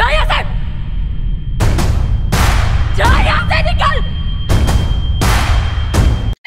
जा यहाँ से, जा यहाँ से निकल।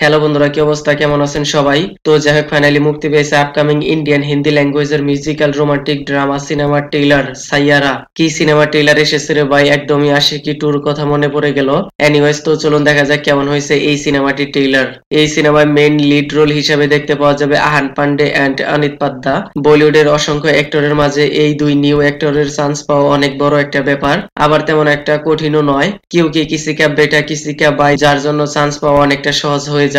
হ্যালো বন্ধুরা, কি অবস্থা, কেমন আছেন সবাই? তো যাই হোক, ফাইনালি মুক্তি পেয়েছে আপকামিং ইন্ডিয়ান হিন্দি ল্যাঙ্গুয়েজের musical romantic drama cinema trailer Saiyaara. কি সিনেমা ট্রেইলার এসেছে রে ভাই, একদমই আশিকি টুর কথা মনে পড়ে গেল। এনিওয়েজ, তো চলুন দেখা যাক কেমন হয়েছে এই সিনেমাটির ট্রেইলার। এই সিনেমায় মেইন লিড রোল হিসেবে দেখতে পাওয়া যাবে আহান পান্ডে এন্ড অনিত পাদ্দা। বলিউডের অসংখ্য অ্যাক্টরের মাঝে এই দুই নিউ অ্যাক্টরের চান্স পাওয়া অনেক বড় একটা ব্যাপার, আবার তেমন একটা কঠিনও নয়। কেউ কি কিসি কা বেটা কিসি কা ভাই, যার জন্য চান্স পাওয়া অনেকটা সহজ হয়ে যায়।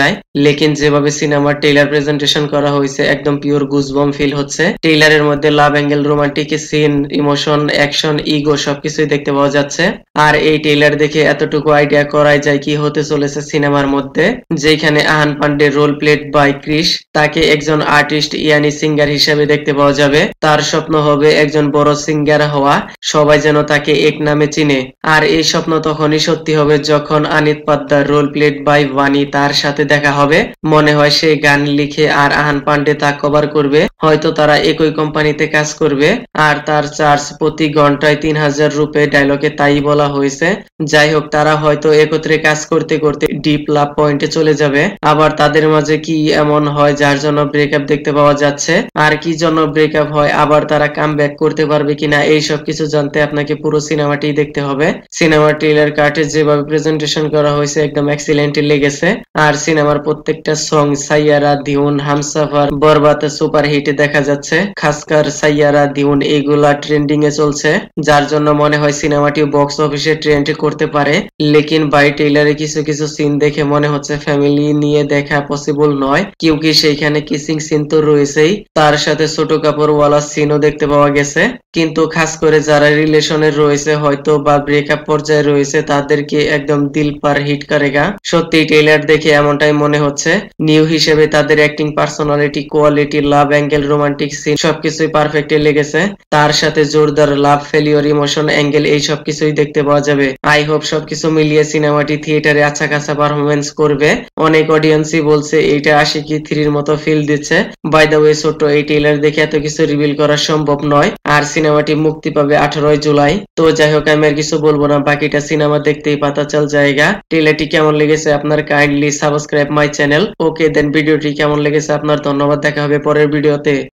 লেকিন যেভাবে সিনেমার ট্রেইলার প্রেজেন্টেশন করা হয়েছে, একদম পিওর গুজবম ফিল হচ্ছে। ট্রেইলারের মধ্যে love angle, romantic scene, emotion, action, ego সবকিছুই দেখতে পাওয়া যাচ্ছে। আর এই ট্রেইলার দেখে এতটুকু আইডিয়া করাই যায় কি হতে চলেছে সিনেমার মধ্যে, যেখানে Ahan Pandey role played by Krish, তাকে একজন আর্টিস্ট ইয়ানি সিঙ্গার হিসেবে দেখতে পাওয়া যাবে। তার স্বপ্ন হবে একজন বড় সিঙ্গার হওয়া, সবাই যেন তাকে এক নামে চিনে। আর এই স্বপ্ন তখনই সত্যি হবে যখন অনিত পাদ্দার রোল প্লেড বাই বানি তার সাথে দেখা হবে। মনে হয় সে গান লিখে আর আহান পান্ডে তা কভার করবে। হয়তো তারা একই কোম্পানিতে কাজ করবে। আর তার চার্জ প্রতি ঘন্টায় 3000 রুপে, ডায়লগে তাই বলা হয়েছে। যাই হোক, তারা হয়তো একত্রে কাজ করতে করতে ডিপ লাভ পয়েন্টে চলে যাবে। আবার তাদের মাঝে কি এমন হয় যার জন্য ব্রেকআপ দেখতে পাওয়া যাচ্ছে, আর কি জন্য ব্রেকআপ হয়, আবার তারা কামব্যাক করতে পারবে কিনা, এই সব কিছু জানতে আপনাকে পুরো সিনেমাটি দেখতে হবে। সিনেমার ট্রেইলার কার্টে যেভাবে প্রেজেন্টেশন করা হয়েছে একদম এক্সিলেন্ট লেগেছে। আর সিনেমার প্রত্যেকটা সং সাইয়ারা, দিউন, হামসাফার, বরবাতে সুপার হিটে দেখা যাচ্ছে। খাসকার সাইয়ারা, দিউন এগুলা ট্রেন্ডিং এ চলছে, যার জন্য মনে হয় সিনেমাটি বক্স অফিসে ট্রেন্ড করতে পারে। লেকিন বাই ট্রেইলারে কিছু কিছু সিন দেখে মনে হচ্ছে ফ্যামিলি নিয়ে দেখা পসিবল নয়, কিউকি সেইখানে কিসিং সিন তো রয়েছেই, তার সাথে ছোট কাপড়ওয়ালা সিনও দেখতে পাওয়া গেছে। কিন্তু খাস করে যারা রিলেশনের রয়েছে হয়তো বা ব্রেকআপ পর্যায়ে রয়েছে, তাদেরকে একদম দিল পার হিট করেগা। সত্যি ট্রেইলার দেখে এমনটাই মনে হচ্ছে। নিউ হিসেবে তাদের অ্যাক্টিং, পার্সোনালিটি, কোয়ালিটি, লাভ অ্যাঙ্গেল, রোমান্টিক সিন সবকিছুই পারফেক্টলি লেগেছে। তার সাথে জোরদার লাভ, ফেলিওর, ইমোশন, অ্যাঙ্গেল এই সবকিছুই দেখতে পাওয়া যাবে। আই হোপ সবকিছু মিলিয়ে সিনেমাটি থিয়েটারে আচ্ছা খাসা পারফরমেন্স করবে। অনেক অডিয়েন্সই বলছে এইটা আশিকি 3-র মতো ফিল দিচ্ছে। বাই দ্য ওয়ে, ছোট্ট এই ট্রেইলার দেখে এত কিছু রিভিল করা সম্ভব নয়। আর সিনেমাটি মুক্তি পাবে 18 জুলাই। তো যাই হোক, আমি আর কিছু বলবো না, বাকিটা সিনেমা দেখতেই পাতা চল জায়গা। ট্রেইলারটি কেমন লেগেছে আপনার, কাইন্ডলি সাবস্ক্রাইব মাই চ্যানেল। ওকে দেন, ভিডিওটি কেমন লেগেছে আপনার, ধন্যবাদ, দেখা হবে পরের ভিডিওতে।